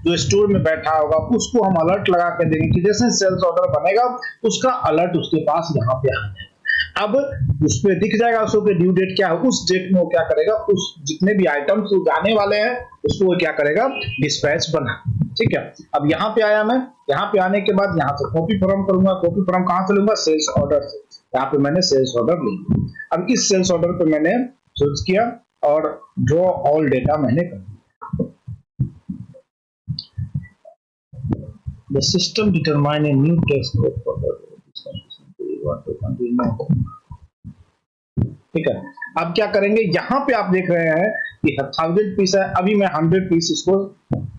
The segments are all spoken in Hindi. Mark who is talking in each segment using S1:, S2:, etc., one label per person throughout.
S1: जो स्टोर में बैठा होगा उसको हम अलर्ट लगा के देंगे कि जैसे सेल्स ऑर्डर बनेगा उसका अलर्ट उसके पास यहाँ पे आ जाएगा। अब उस पे दिख जाएगा उसको कि ड्यू डेट क्या है, उस डेट में वो क्या करेगा, उस जितने भी आइटम्स जाने वाले हैं उसको वो क्या करेगा, डिस्पैच बना। ठीक है, अब यहाँ पे आया मैं, यहाँ पे आने के बाद यहाँ से कॉपी फ्रॉम करूंगा। कॉपी फ्रॉम कहाँ से लूंगा, सेल्स ऑर्डर से। यहाँ पे मैंने सेल्स ऑर्डर ले लिया। अब इस सेल्स ऑर्डर पे मैंने चूज किया और ड्रॉ ऑल डेटा मैंने कर दिया। The system determine a new text code for the ठीक है। अब क्या करेंगे, यहाँ पे आप देख रहे हैं कि 1000 पीस है, अभी मैं 100 पीस इसको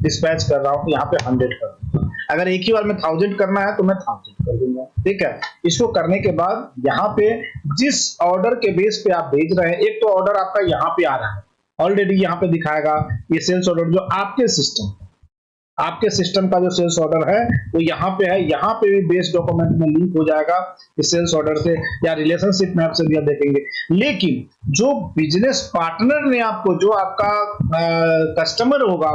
S1: डिस्पैच कर रहा हूँ, यहाँ पे 100 कर दूंगा। अगर एक ही बार में 1000 करना है तो मैं 1000 कर दूंगा। ठीक है, इसको करने के बाद यहाँ पे जिस ऑर्डर के बेस पे आप भेज रहे हैं, एक तो ऑर्डर आपका यहाँ पे आ रहा है ऑलरेडी, यहाँ पे दिखाएगा ये सेल्स ऑर्डर जो आपके सिस्टम का जो सेल्स ऑर्डर है वो यहाँ पे है। यहाँ पे भी बेस डॉक्यूमेंट में लिंक हो जाएगा इस सेल्स ऑर्डर से या रिलेशनशिप मैप से भी आप देखेंगे। लेकिन जो बिजनेस पार्टनर ने आपको, जो आपका कस्टमर होगा,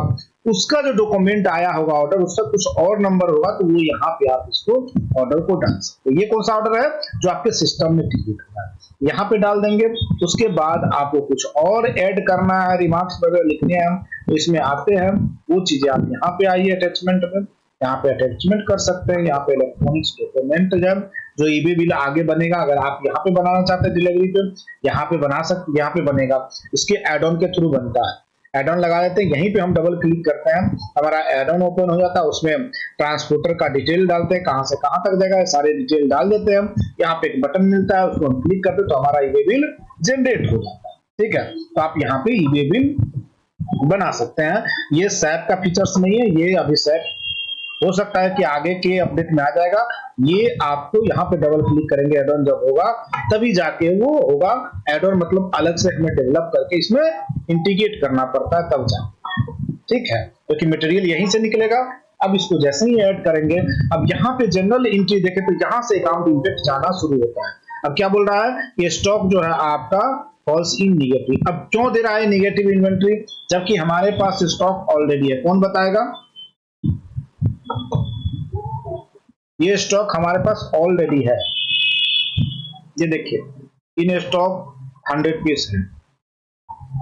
S1: उसका जो डॉक्यूमेंट आया होगा ऑर्डर, उसका कुछ और नंबर होगा, तो वो यहाँ पे आप इसको ऑर्डर को डाल सकते हैं। ये कौन सा ऑर्डर है जो आपके सिस्टम में क्रिएट हुआ है, यहाँ पे डाल देंगे। उसके बाद आपको कुछ और ऐड करना है, रिमार्क्स वगैरह लिखने हैं, तो इसमें आते हैं वो चीजें आप यहाँ पे आइए अटैचमेंट में, यहाँ पे अटैचमेंट कर सकते हैं। यहाँ पे इलेक्ट्रॉनिक्स डॉक्यूमेंट जो ईबे बिल आगे बनेगा, अगर आप यहाँ पे बनाना चाहते हैं डिलीवरी पे, यहाँ पे बना सकते, यहाँ पे बनेगा। इसके एड ऑन के थ्रू बनता है, एड ऑन लगा देते हैं। यहीं पे हम डबल क्लिक करते हैं, हमारा एड ऑन ओपन हो जाता है। उसमें ट्रांसपोर्टर का डिटेल डालते हैं, कहां से कहां तक जाएगा सारे डिटेल डाल देते हैं हम। यहाँ पे एक बटन मिलता है, उसको हम क्लिक करते हैं तो हमारा ईबे बिल जनरेट हो जाता है। ठीक है, तो आप यहाँ पे ईबे बिल बना सकते हैं। ये सैप का फीचर्स नहीं है, ये अभी सैप हो सकता है कि आगे के अपडेट में आ जाएगा। ये आपको यहाँ पे डबल क्लिक करेंगे, एड ऑन जब होगा तभी जाके वो होगा। एड ऑन मतलब अलग से हमें डेवलप करके इसमें इंटीग्रेट करना पड़ता है तब जाके। ठीक है, क्योंकि मटेरियल यहीं से निकलेगा। अब इसको जैसे ही ऐड करेंगे, अब यहाँ पे जनरल एंट्री देखें तो यहाँ से अकाउंट इम्पैक्ट जाना शुरू होता है। अब क्या बोल रहा है, ये स्टॉक जो है आपका फॉल्स इन निगेटिव। अब क्यों दे रहा है निगेटिव इन्वेंट्री, जबकि हमारे पास स्टॉक ऑलरेडी है? कौन बताएगा? ये स्टॉक हमारे पास ऑलरेडी है, ये देखिए इन स्टॉक 100 पीस है,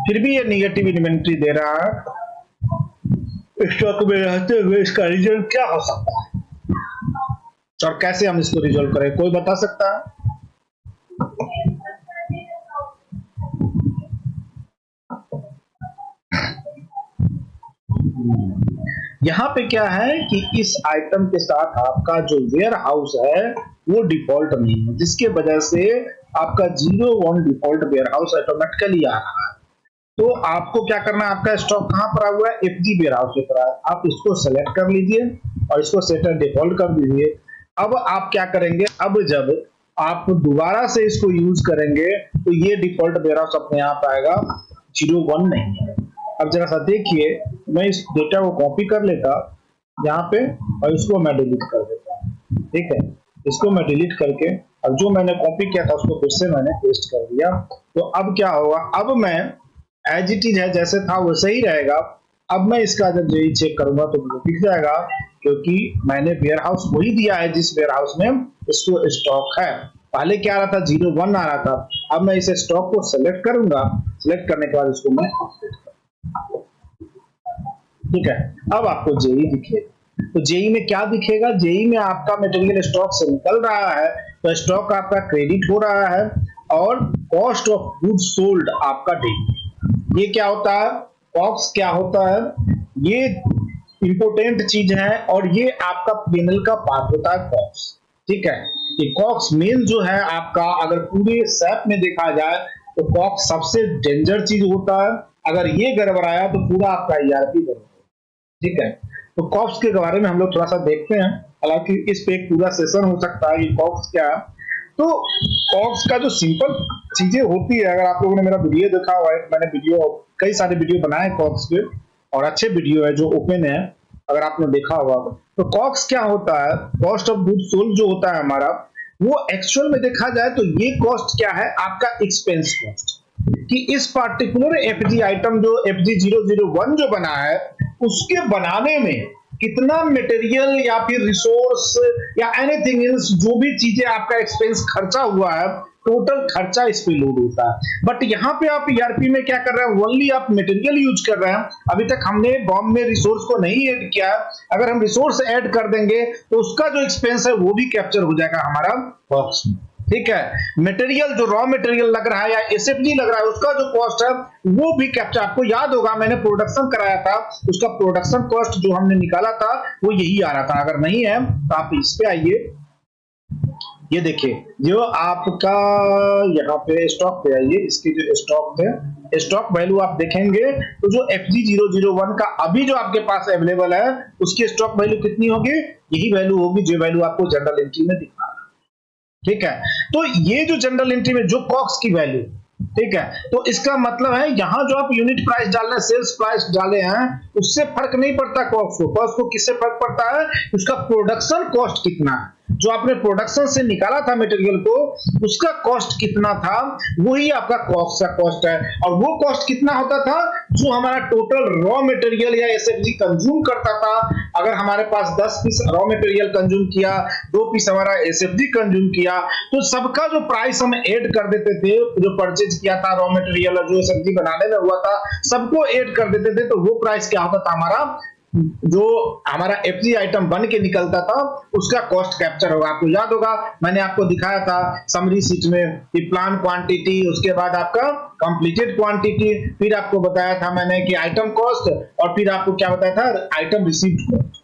S1: फिर भी ये निगेटिव इन्वेंट्री दे रहा है स्टॉक में रहते हुए। इसका रीजन क्या हो सकता है और कैसे हम इसको रिजॉल्व करें, कोई बता सकता है? यहाँ पे क्या है कि इस आइटम के साथ आपका जो वेयर हाउस है वो डिफॉल्ट नहीं है, जिसके वजह से आपका 01 डिफॉल्ट वेयर हाउस ऑटोमेटिकली आ रहा है। तो आपको क्या करना है, आपका स्टॉक कहाँ पर हुआ है, FG वेयर हाउस पे है। आप इसको सेलेक्ट कर लीजिए और इसको सेट डिफॉल्ट कर दीजिए। अब आप क्या करेंगे, अब जब आप दोबारा से इसको यूज करेंगे तो ये डिफॉल्ट वेयर हाउस अपने आप आएगा, 01 नहीं है। अब जरा सा देखिए, मैं इस डेटा को कॉपी कर लेता यहाँ पे और इसको मैं डिलीट कर देता हूँ। ठीक है, इसको मैं डिलीट करके अब जो मैंने कॉपी किया था उसको फिर से मैंने पेस्ट कर दिया। तो अब क्या होगा, अब मैं एज इट इज है जैसे था वैसे ही रहेगा। अब मैं इसका जब जेई चेक करूंगा तो मुझे दिख जाएगा, क्योंकि मैंने वेयर हाउस वही दिया है जिस वेयर हाउस में इसको स्टॉक है। पहले क्या आ रहा था, 01 आ रहा था। अब मैं इसे स्टॉक को सेलेक्ट करूंगा, सेलेक्ट करने के बाद इसको मैं अपडेट करूंगा। ठीक है, अब आपको जेई दिखेगा। तो जेई में क्या दिखेगा, जेई में आपका मटेरियल स्टॉक से निकल रहा है तो स्टॉक आपका क्रेडिट हो रहा है और कॉस्ट ऑफ गुड्स सोल्ड आपका डेबिट। ये क्या होता है, कॉस्ट क्या होता है, ये इंपोर्टेंट चीज है और ये आपका पीएनएल का पार्ट होता है कॉस्ट। ठीक है, कि कॉस्ट मेन जो है आपका, अगर पूरे सैप में देखा जाए तो कॉस्ट सबसे डेंजर चीज होता है। अगर ये गड़बड़ाया तो पूरा आपका ईआरपी गड़बड़ाया। ठीक है, तो कॉस्ट के बारे में हम लोग थोड़ा सा देखते हैं, हालांकि इस पे एक पूरा सेशन हो सकता है कि कॉस्ट क्या है। तो कॉस्ट का जो सिंपल चीजें होती है, अगर आप लोगों ने मेरा वीडियो देखा हुआ है, मैंने वीडियो कई सारे वीडियो बनाए कॉस्ट पे और अच्छे वीडियो है जो ओपन है, अगर आपने देखा हुआ। तो कॉस्ट क्या होता है, कॉस्ट ऑफ गुड्स सोल्ड जो होता है हमारा, वो एक्चुअल में देखा जाए तो ये कॉस्ट क्या है, आपका एक्सपेंस कॉस्ट। कि इस पार्टिकुलर FG आइटम जो FG 001 जो बना है उसके बनाने में कितना मटेरियल या फिर रिसोर्स या एनीथिंग एल्स, जो भी चीजें आपका एक्सपेंस खर्चा हुआ है, टोटल खर्चा इस पे लोड होता है। बट यहाँ पे आप ईआरपी में क्या कर रहे हैं, ओनली आप मटेरियल यूज कर रहे हैं। अभी तक हमने बॉम्ब में रिसोर्स को नहीं ऐड किया। अगर हम रिसोर्स ऐड कर देंगे तो उसका जो एक्सपेंस है वो भी कैप्चर हो जाएगा हमारा कॉस्ट में। ठीक है, मटेरियल जो रॉ मटेरियल लग रहा है या एसएफजी लग रहा है, उसका जो कॉस्ट है वो भी कैप्चर। आपको याद होगा मैंने प्रोडक्शन कराया था, उसका प्रोडक्शन कॉस्ट जो हमने निकाला था वो यही आ रहा था। अगर नहीं है तो आप इस पे आइए, ये देखिए जो आपका यहाँ पे स्टॉक पे आइए, इसके जो स्टॉक थे, स्टॉक वैल्यू आप देखेंगे तो जो FG001 का अभी जो आपके पास अवेलेबल है उसकी स्टॉक वैल्यू कितनी होगी, यही वैल्यू होगी जो वैल्यू आपको जनरल एंट्री में दिखा रहा है। ठीक है, तो ये जो जनरल एंट्री में जो कॉस्ट की वैल्यू, ठीक है, तो इसका मतलब है यहां जो आप यूनिट प्राइस डाल रहे हैं, सेल्स प्राइस डाले हैं, उससे फर्क नहीं पड़ता कॉस्ट को। कॉस्ट को किससे फर्क पड़ता है, उसका प्रोडक्शन कॉस्ट कितना है, जो आपने प्रोडक्शन से निकाला था मटेरियल को, उसका कॉस्ट कितना था, वही आपका कॉस्ट का कॉस्ट है। और वो कॉस्ट कितना होता था, जो हमारा टोटल रॉ मटेरियल या एसएफजी कंज्यूम करता था। अगर हमारे पास 10 पीस रॉ मटेरियल कंज्यूम किया, 2 पीस हमारा एसएफजी कंज्यूम किया, तो सबका जो प्राइस हम ऐड कर देते थे, जो परचेज किया था रॉ मटेरियल और जो एसएफजी बनाने में हुआ था, सबको ऐड कर देते थे, तो वो प्राइस क्या होता था, हमारा जो हमारा एफजी आइटम बन के निकलता था उसका कॉस्ट कैप्चर होगा। आपको याद होगा मैंने आपको दिखाया था समरी सीट में कि प्लान क्वांटिटी, उसके बाद आपका कंप्लीटेड क्वांटिटी, फिर आपको बताया था मैंने कि आइटम कॉस्ट, और फिर आपको क्या बताया था, आइटम रिसीव्ड कॉस्ट।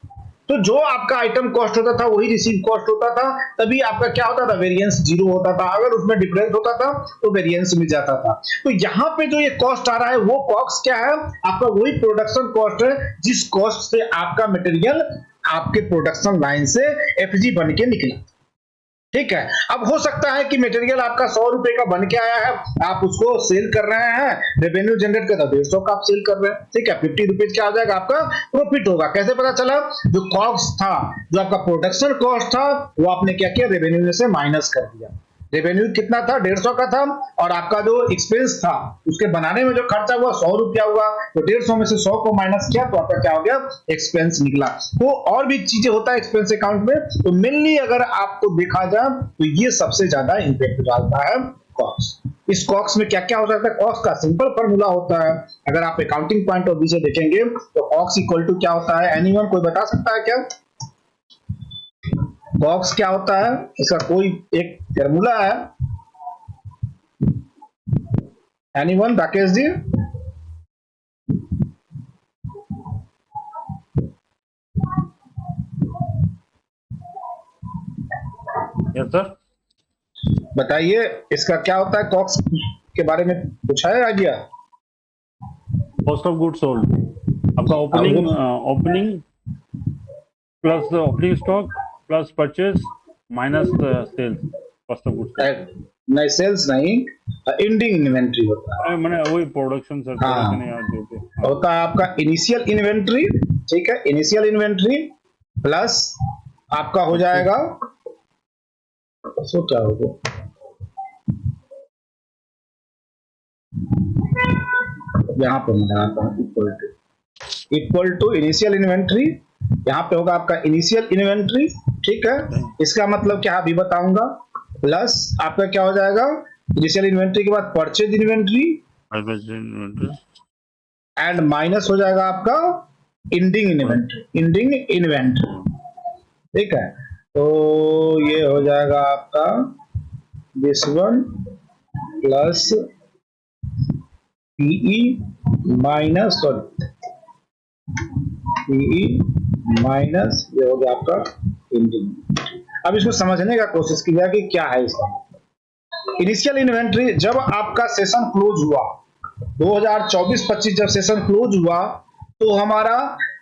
S1: तो जो आपका आइटम कॉस्ट होता था वही रिसीव कॉस्ट होता था, तभी आपका क्या होता था, वेरिएंस 0 होता था। अगर उसमें डिफरेंस होता था तो वेरिएंस मिल जाता था। तो यहाँ पे जो ये कॉस्ट आ रहा है वो कॉस्ट क्या है, आपका वही प्रोडक्शन कॉस्ट है, जिस कॉस्ट से आपका मटेरियल आपके प्रोडक्शन लाइन से एफजी बन के निकला। ठीक है, अब हो सकता है कि मटेरियल आपका 100 रुपए का बन के आया है, आप उसको सेल कर रहे हैं, रेवेन्यू जनरेट कर 150 का आप सेल कर रहे हैं। ठीक है, 50 रुपीज क्या आ जाएगा, आपका प्रॉफिट होगा। कैसे पता चला, जो कॉस्ट था, जो आपका प्रोडक्शन कॉस्ट था, वो आपने क्या किया, रेवेन्यू में से माइनस कर दिया। रेवेन्यू कितना था, 150 का था, और आपका जो एक्सपेंस था उसके बनाने में जो खर्चा हुआ 100 रुपया हुआ, तो 150 में से 100 को माइनस किया तो आपका क्या हो गया, एक्सपेंस निकला। तो और भी चीजें होता है एक्सपेंस अकाउंट में, तो मेनली अगर आपको देखा जाए तो ये सबसे ज्यादा इंपैक्ट डालता है कॉस्ट। इस कॉस्ट में क्या क्या हो सकता है, कॉस्ट का सिंपल फॉर्मूला होता है। अगर आप अकाउंटिंग पॉइंट ऑफ व्यू से देखेंगे तो कॉस्ट इक्वल टू क्या होता है, एनीवन कोई बता सकता है क्या, कॉस्ट क्या होता है, इसका कोई एक फॉर्मूला है, anyone, Rakesh ji?
S2: Yes sir,
S1: बताइए इसका क्या होता है, कॉस्ट के बारे में पूछा है idea?
S2: Cost of good sold, आपका opening plus opening stock plus purchase minus sales, cost of goods.
S1: नहीं, सेल्स नहीं, एंडिंग इन्वेंट्री होता है।
S2: मैंने वही प्रोडक्शन सर, प्रोडक्शन याद देते
S1: होता है आपका इनिशियल इन्वेंट्री। ठीक है, इनिशियल इन्वेंट्री प्लस आपका हो जाएगा, सो क्या होगा, यहाँ पर मैं लगाता हूँ इक्वल टू इनिशियल इन्वेंट्री, यहाँ पे होगा आपका इनिशियल इन्वेंट्री। ठीक है, इसका मतलब क्या अभी बताऊंगा, प्लस आपका क्या हो जाएगा, इनिशियल इन्वेंट्री के बाद परचेज इन्वेंट्री एंड माइनस हो जाएगा आपका एंडिंग इन्वेंट्री। ठीक है, तो ये हो जाएगा आपका this one plus PE minus, sorry PE minus, ये हो गया आपका एंडिंग। अब इसको समझने का कोशिश कीजिए कि क्या है इसका मतलब। इनिशियल इन्वेंट्री, जब आपका सेशन क्लोज हुआ 2024-25, जब सेशन क्लोज हुआ तो हमारा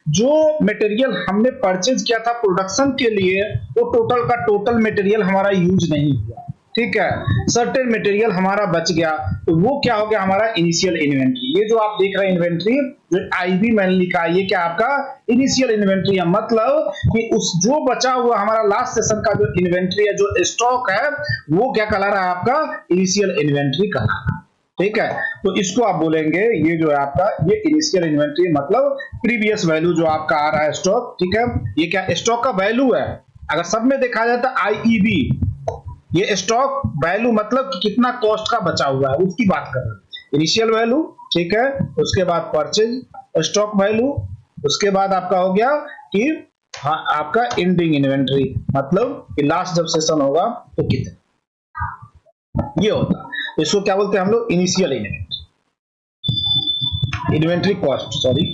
S1: जो मटेरियल हमने परचेज किया था प्रोडक्शन के लिए, वो टोटल का टोटल मटेरियल हमारा यूज नहीं हुआ। ठीक है, सर्टेन मटेरियल हमारा बच गया, तो वो क्या हो गया, हमारा इनिशियल इन्वेंट्री। ये जो आप देख रहे हैं इन्वेंट्री, जो आईवी मैंने लिखा है, ये क्या आपका इनिशियल इन्वेंट्री है। मतलब कि उस जो बचा हुआ हमारा लास्ट सेशन का जो इन्वेंट्री है, जो स्टॉक है, वो क्या कहला रहा है, आपका इनिशियल इन्वेंट्री कहला रहा है। ठीक है, तो इसको आप बोलेंगे ये जो है आपका ये इनिशियल इन्वेंट्री, मतलब प्रीवियस वैल्यू जो आपका आ रहा है स्टॉक। ठीक है, ये क्या स्टॉक का वैल्यू है। अगर सब में देखा जाए तो आईईबी, ये स्टॉक वैल्यू मतलब कि कितना कॉस्ट का बचा हुआ है उसकी बात कर रहे हैं। इनिशियल वैल्यू, ठीक है, उसके बाद परचेज स्टॉक वैल्यू, उसके बाद आपका हो गया कि हाँ आपका एंडिंग इन्वेंट्री, मतलब कि लास्ट जब सेशन होगा तो कितना, ये होता है। तो इसको क्या बोलते हैं हम लोग, initial inventory, inventory cost, sorry.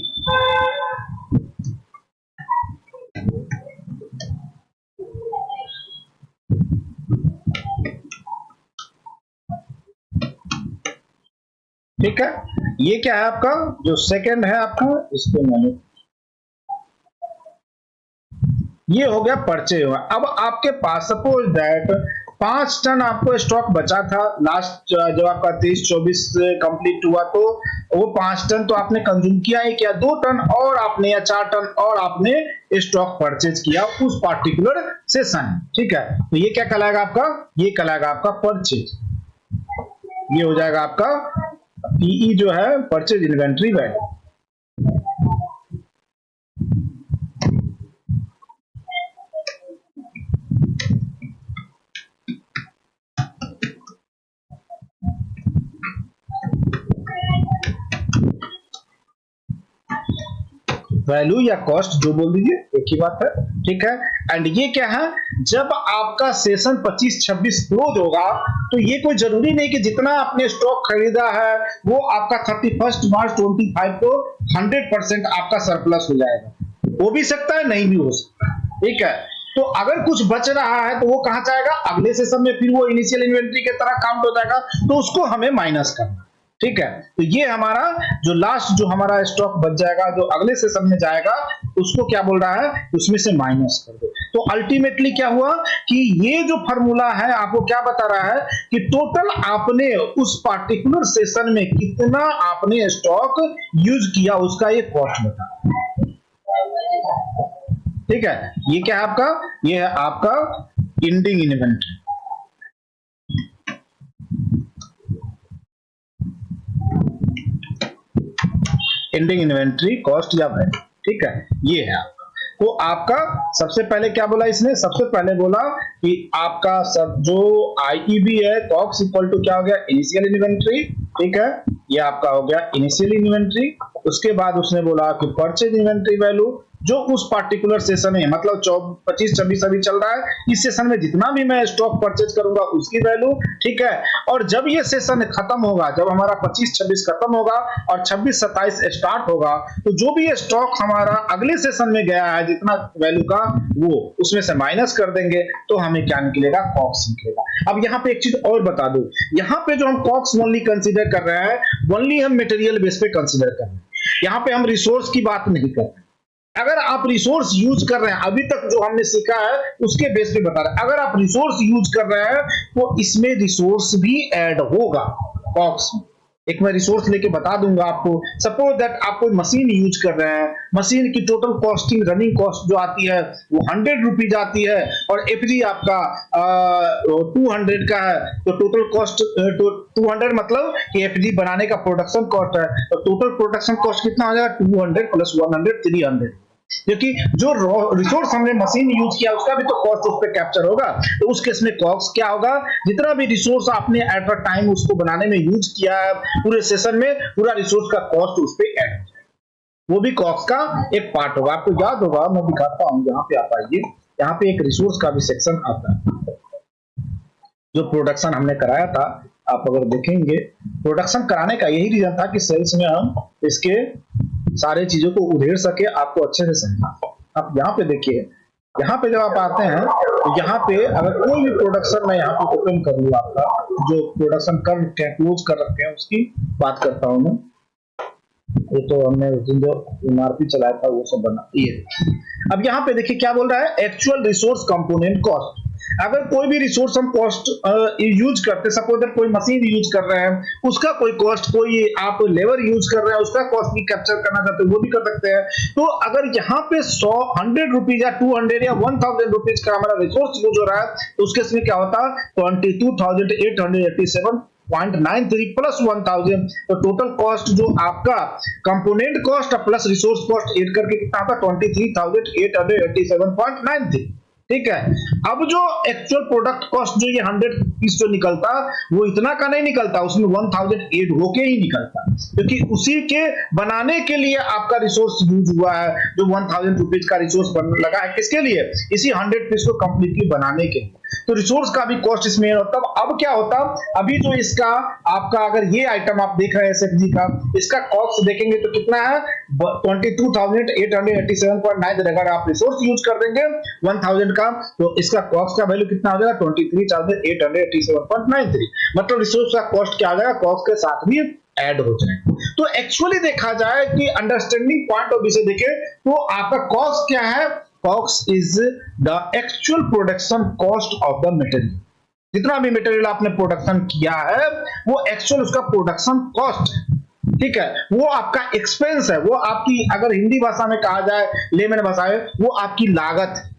S1: ठीक है, ये क्या है आपका जो सेकंड है आपका, इसको मैंने ये हो गया परचेज हुआ। अब आपके पास सपोज दैट 5 टन आपको स्टॉक बचा था लास्ट जब आपका 23-24 कंप्लीट हुआ, तो वो 5 टन तो आपने कंज्यूम किया ही किया, 2 टन और आपने या 4 टन और आपने स्टॉक परचेज किया उस पार्टिकुलर सेशन। ठीक है, तो ये क्या कहलाएगा आपका, ये कहलाएगा आपका परचेज। ये हो जाएगा आपका पीई जो है परचेज इन्वेंट्री वैल्यू। वैल्यू या कॉस्ट जो बोल दीजिए, एक ही बात है। ठीक है, एंड ये क्या है, जब आपका सेशन 25-26 क्लोज होगा तो ये कोई जरूरी नहीं कि जितना आपने स्टॉक खरीदा है वो आपका 31 मार्च 25 को 100% आपका सरप्लस हो जाएगा, हो भी सकता है नहीं भी हो सकता। ठीक है, तो अगर कुछ बच रहा है तो वो कहां जाएगा, अगले सेशन में, फिर वो इनिशियल इन्वेंट्री की तरह काउंट हो जाएगा, तो उसको हमें माइनस करना। ठीक है, तो ये हमारा जो लास्ट जो हमारा स्टॉक बच जाएगा जो अगले सेशन में जाएगा उसको क्या बोल रहा है, उसमें से माइनस कर दो। तो अल्टीमेटली क्या हुआ कि ये जो फॉर्मूला है आपको क्या बता रहा है कि टोटल आपने उस पार्टिकुलर सेशन में कितना आपने स्टॉक यूज किया उसका ये कॉस्ट बता। ठीक है, ये क्या है आपका, ये है आपका ending inventory. Ending inventory cost या वैल्यू। ठीक है, ये है आपका। तो आपका सबसे पहले क्या बोला इसने, सबसे पहले बोला कि आपका सब जो आईईबी है कॉक्स इक्वल टू क्या हो गया, इनिशियल इन्वेंट्री। ठीक है, ये आपका हो गया इनिशियल इन्वेंट्री। उसके बाद उसने बोला कि परचेज इन्वेंट्री वैल्यू जो उस पार्टिकुलर सेशन में, मतलब 25-26 अभी चल रहा है, इस सेशन में जितना भी मैं स्टॉक परचेज करूंगा उसकी वैल्यू। ठीक है, और जब ये सेशन खत्म होगा, जब हमारा 25-26 खत्म होगा और 26-27 स्टार्ट होगा, तो जो भी स्टॉक हमारा अगले सेशन में गया है जितना वैल्यू का, वो उसमें से माइनस कर देंगे तो हमें क्या निकलेगा, कॉक्स निकलेगा। अब यहाँ पे एक चीज और बता दूं, यहाँ पे जो हम कॉक्स ओनली कंसीडर कर रहे हैं, ओनली हम मटेरियल बेस पे कंसीडर कर रहे हैं, यहाँ पे हम रिसोर्स की बात नहीं कर रहे। अगर आप रिसोर्स यूज कर रहे हैं, अभी तक जो हमने सीखा है उसके बेस पे बता रहे हैं, अगर आप रिसोर्स यूज कर रहे हैं तो इसमें रिसोर्स भी ऐड होगा कॉक्स में। एक मैं रिसोर्स लेके बता दूंगा आपको। सपोज दैट आप कोई मशीन यूज कर रहे हैं, मशीन की टोटल कॉस्टिंग, रनिंग कॉस्ट जो आती है वो 100 रुपीज आती है और एफजी आपका 200 का है, तो टोटल कॉस्ट 200 मतलब कि एफजी बनाने का प्रोडक्शन कॉस्ट है, तो टोटल प्रोडक्शन कॉस्ट कितना हो जाएगा, 200 प्लस 100 300, क्योंकि जो रिसोर्स हमने मशीन यूज किया उसका भी तो कॉस्ट उस पे कैप्चर होगा। तो उस केस में कॉस्ट क्या होगा, जितना भी रिसोर्स आपने एट अ टाइम उसको बनाने में यूज किया है पूरे सेशन में, पूरा रिसोर्स का कॉस्ट उस पे ऐड हो जाएगा, वो भी कॉस्ट का एक पार्ट होगा। आपको याद होगा, मैं दिखाता हूं, यहाँ पे आप आइए, यहाँ पे एक रिसोर्स का भी सेक्शन आता है। जो प्रोडक्शन हमने कराया था, आप अगर देखेंगे, प्रोडक्शन कराने का यही रीजन था कि सेल्स में हम इसके सारे चीजों को उधेड़ सके, आपको अच्छे से समझा। आप यहाँ पे देखिए, यहाँ पे जब आप आते हैं तो यहाँ पे अगर कोई भी प्रोडक्शन मैं यहाँ पे ओपन कर लूँ, आपका जो प्रोडक्शन कर रखे हैं, क्लोज कर रखे हैं, उसकी बात करता हूँ मैं। ये तो हमने जो एमआरपी चलाया था वो सब बना, ये अब यहाँ पे देखिए क्या बोल रहा है, एक्चुअल रिसोर्स कंपोनेंट कॉस्ट। अगर कोई भी रिसोर्स हम कॉस्ट यूज करते, सपोज दैट कोई मशीन यूज कर रहे हैं उसका कोई कॉस्ट, कोई आप लेबर यूज कर रहे हैं उसका कॉस्ट भी कैप्चर करना चाहते हैं वो भी कर सकते हैं। तो अगर यहाँ पे 100 रुपीज या 200 या 1000 रुपीज का हमारा रिसोर्स यूज हो रहा है, तो उसके इसमें क्या होता है, 22,887 0.93 प्लस 1000, तो टोटल कॉस्ट जो आपका component cost plus resource cost add करके कितना होगा 23,887.93। ठीक है, अब जो एक्चुअल प्रोडक्ट कॉस्ट जो ये 100 पीस जो निकलता वो इतना का नहीं निकलता, उसमें 1000 ऐड होके ही निकलता, क्योंकि उसी के बनाने के लिए आपका रिसोर्स यूज हुआ है, जो 1000 रुपीज का रिसोर्स लगा है किसके लिए, इसी 100 पीस को कंप्लीटली बनाने के लिए। तो रिसोर्स का भी कॉस्ट इसमें होता। अब क्या होता, अभी जो इसका आपका अगर ये आइटम आप देख रहे हैं एसएफजी का, इसका कॉस्ट देखेंगे तो कितना है 22,887.9। अगर आप रिसोर्स यूज कर देंगे 1000 का तो इसका कॉस्ट का वैल्यू कितना हो जाएगा 23,887.93। मतलब रिसोर्स का कॉस्ट क्या आ जाएगा, कॉस्ट के साथ भी ऐड हो जाएगा। तो एक्चुअली देखा जाए कि अंडरस्टैंडिंग पॉइंट ऑफ व्यू से देखें तो आपका कॉस्ट क्या है, cost is the actual production cost of the material. जितना भी मटेरियल आपने प्रोडक्शन किया है वो एक्चुअल उसका प्रोडक्शन कॉस्ट है। ठीक है, वो आपका एक्सपेंस है, वो आपकी अगर हिंदी भाषा में कहा जाए, लेमन भाषा में, वो आपकी लागत है।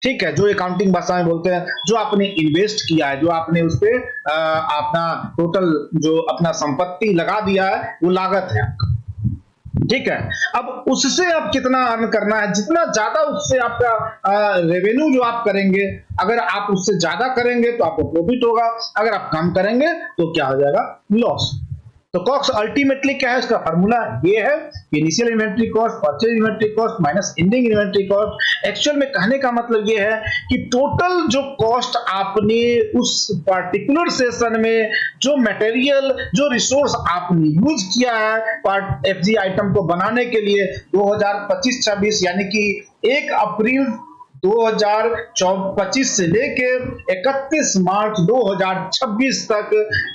S1: ठीक है, जो अकाउंटिंग भाषा में बोलते हैं, जो आपने इन्वेस्ट किया है, जो आपने उस पे अपना टोटल जो अपना संपत्ति लगा दिया है वो लागत है आपका। ठीक है, अब उससे आप कितना अर्न करना है, जितना ज्यादा उससे आपका रेवेन्यू जो आप करेंगे, अगर आप उससे ज्यादा करेंगे तो आपको प्रॉफिट होगा, अगर आप कम करेंगे तो क्या हो जाएगा, लॉस। तो कॉस्ट अल्टीमेटली क्या है, इसका फार्मूला ये है, initial inventory cost purchase inventory cost minus ending inventory cost. Actual में कहने का मतलब ये है कि टोटल जो कॉस्ट आपने उस पर्टिकुलर सेशन में जो मटेरियल जो रिसोर्स आपने यूज किया है पार्ट एफजी आइटम को बनाने के लिए 2025-26 यानी कि 1 अप्रैल 2025 से लेके 31 मार्च 2026 तक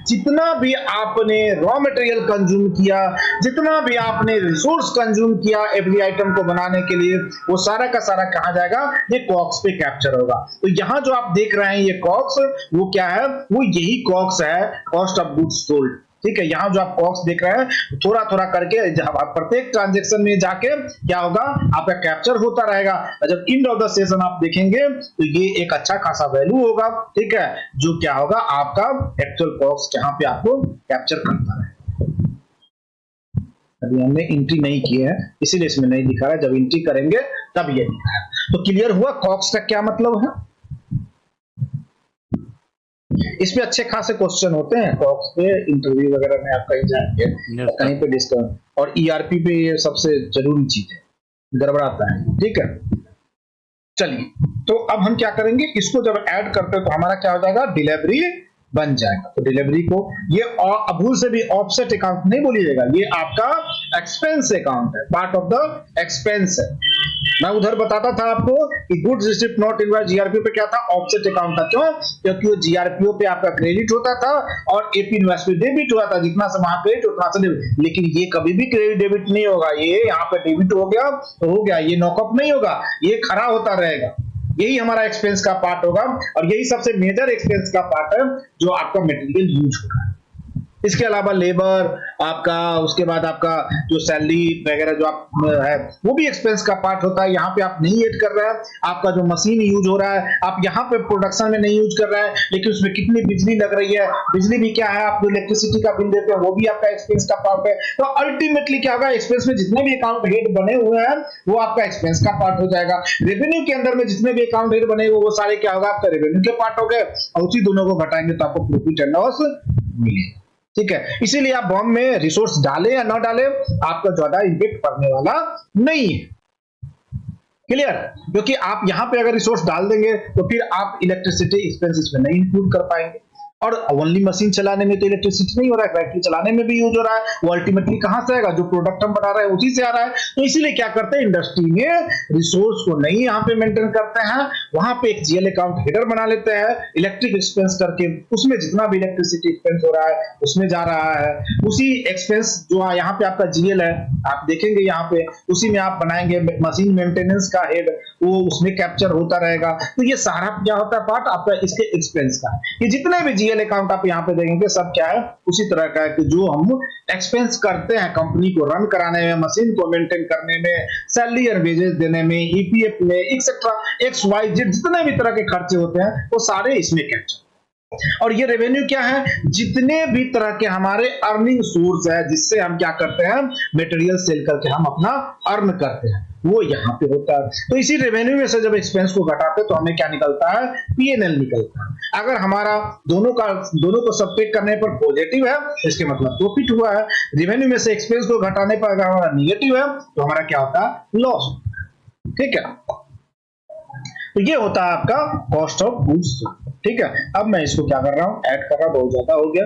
S1: जितना भी आपने रॉ मटेरियल कंज्यूम किया, जितना भी आपने रिसोर्स कंज्यूम किया एवरी आइटम को बनाने के लिए, वो सारा का सारा कहा जाएगा, ये कॉक्स पे कैप्चर होगा। तो यहां जो आप देख रहे हैं ये कॉक्स, वो क्या है, वो यही कॉक्स है, कॉस्ट ऑफ गुड्स सोल्ड। ठीक है, यहां जो आप कॉक्स देख रहे हैं थोड़ा थोड़ा करके प्रत्येक ट्रांजैक्शन में जाके क्या होगा, आपका कैप्चर होता रहेगा। जब एंड ऑफ द सेशन आप देखेंगे तो ये एक अच्छा खासा वैल्यू होगा। ठीक है, जो क्या होगा, आपका एक्चुअल कॉक्स जहां पे आपको कैप्चर करता है। अभी हमने एंट्री नहीं की है इसीलिए इसमें नहीं दिखा रहा है, जब एंट्री करेंगे तब ये दिखा है। तो क्लियर हुआ कॉक्स का क्या मतलब है। इसमें अच्छे खासे क्वेश्चन होते हैं कॉक्स पे, इंटरव्यू वगैरह में आप कहीं जाएंगे कहीं पे डिस्कस, और ईआरपी पे ये सबसे जरूरी चीज है, गड़बड़ाता है। ठीक है, चलिए तो अब हम क्या करेंगे, इसको जब ऐड करते हैं तो हमारा क्या हो जाएगा, डिलीवरी बन जाएगा। तो डिलीवरी को ये भूल से भी ऑफसेट अकाउंट नहीं बोलिएगा, ये आपका एक्सपेंस अकाउंट है, पार्ट ऑफ द एक्सपेंस है। मैं उधर बताता था आपको कि गुड्स रिसीव्ड नॉट इनवॉइस जीआरपीओ पे क्या था, ऑफसेट अकाउंट था। क्यों, क्योंकि वो जीआरपीओ पे आपका क्रेडिट होता था और एपी इनवॉइस पे डेबिट हुआ था, जितना से वहां क्रेडिट उतना से डेबिट। लेकिन ये कभी भी क्रेडिट डेबिट नहीं होगा, ये यहाँ पे डेबिट हो गया तो हो गया, ये नॉकअप नहीं होगा, ये खड़ा होता रहेगा। यही हमारा एक्सपेंस का पार्ट होगा और यही सबसे मेजर एक्सपेंस का पार्ट है जो आपका मटेरियल यूज हो रहा है। इसके अलावा लेबर आपका, उसके बाद आपका जो सैलरी वगैरह जो आप है वो भी एक्सपेंस का पार्ट होता है। यहाँ पे आप नहीं ऐड कर रहे हैं, आपका जो मशीन यूज हो रहा है आप यहाँ पे प्रोडक्शन में नहीं यूज कर रहे हैं, लेकिन उसमें कितनी बिजली लग रही है, बिजली भी क्या है, आप जो इलेक्ट्रिसिटी का बिल देते हैं वो भी आपका एक्सपेंस का पार्ट है। तो अल्टीमेटली क्या होगा, एक्सपेंस में जितने भी अकाउंट हेड बने हुए हैं वो आपका एक्सपेंस का पार्ट हो जाएगा। रेवेन्यू के अंदर में जितने भी अकाउंट हेड बने हुए वो सारे क्या होगा, आपका रेवेन्यू के पार्ट हो गए, और उसी दोनों को घटाएंगे तो आपको प्रॉफिट एंड लॉस मिलेगा। ठीक है, इसीलिए आप बॉम्ब में रिसोर्स डालें या ना डालें आपका ज्यादा इम्पैक्ट पड़ने वाला नहीं है। क्लियर, क्योंकि आप यहां पे अगर रिसोर्स डाल देंगे तो फिर आप इलेक्ट्रिसिटी एक्सपेंसेस में नहीं इंक्लूड कर पाएंगे, और ओनली मशीन चलाने में तो इलेक्ट्रिसिटी नहीं हो रहा है, फैक्ट्री चलाने में भी यूज हो रहा है, वो अल्टीमेटली कहां से आएगा, जो प्रोडक्ट हम बना रहे हैं उसी से आ रहा है। तो इसीलिए क्या करते हैं, इंडस्ट्री में रिसोर्स को नहीं यहाँ पे मेंटेन करते हैं, वहां पे एक जीएल अकाउंट हेडर बना लेते हैं इलेक्ट्रिक एक्सपेंस करके, उसमें जितना भी इलेक्ट्रिसिटी एक्सपेंस हो रहा है उसमें जा रहा है, उसी एक्सपेंस जो यहाँ पे आपका जीएल है आप देखेंगे यहाँ पे, उसी में आप बनाएंगे मशीन मेंटेनेंस का हेड, वो उसमें कैप्चर होता रहेगा। तो ये सारा क्या होता है, पार्ट आपका इसके एक्सपेंस का है। ये जितने भी जीएल अकाउंट आप यहाँ पे देखेंगे सब क्या है, उसी तरह का है कि जो हम एक्सपेंस करते हैं कंपनी को रन कराने में, मशीन को मेंटेन करने में, सैलरी और वेजेस देने में, ईपीएफ में, एक्सेट्रा XYZ जितने भी तरह के खर्चे होते हैं वो सारे इसमें कैप्चर। और ये रेवेन्यू क्या है, जितने भी तरह के हमारे अर्निंग सोर्स है जिससे हम क्या करते हैं, मटेरियल सेल करके हम अपना अर्न करते हैं, वो यहाँ पे होता है। तो इसी रेवेन्यू में से जब एक्सपेंस को घटाते हैं तो हमें क्या निकलता है, पीएनएल निकलता है। अगर हमारा दोनों को सब्ट्रैक्ट करने पर पॉजिटिव है, इसके मतलब प्रॉफिट हुआ है। रेवेन्यू में से एक्सपेंस को घटाने पर अगर हमारा निगेटिव है तो हमारा क्या होता है, लॉस। ठीक है, तो ये होता है आपका कॉस्ट ऑफ गुड्स। ठीक है, अब मैं इसको क्या कर रहा हूं, ऐड कर रहा हूं, बहुत ज्यादा हो गया।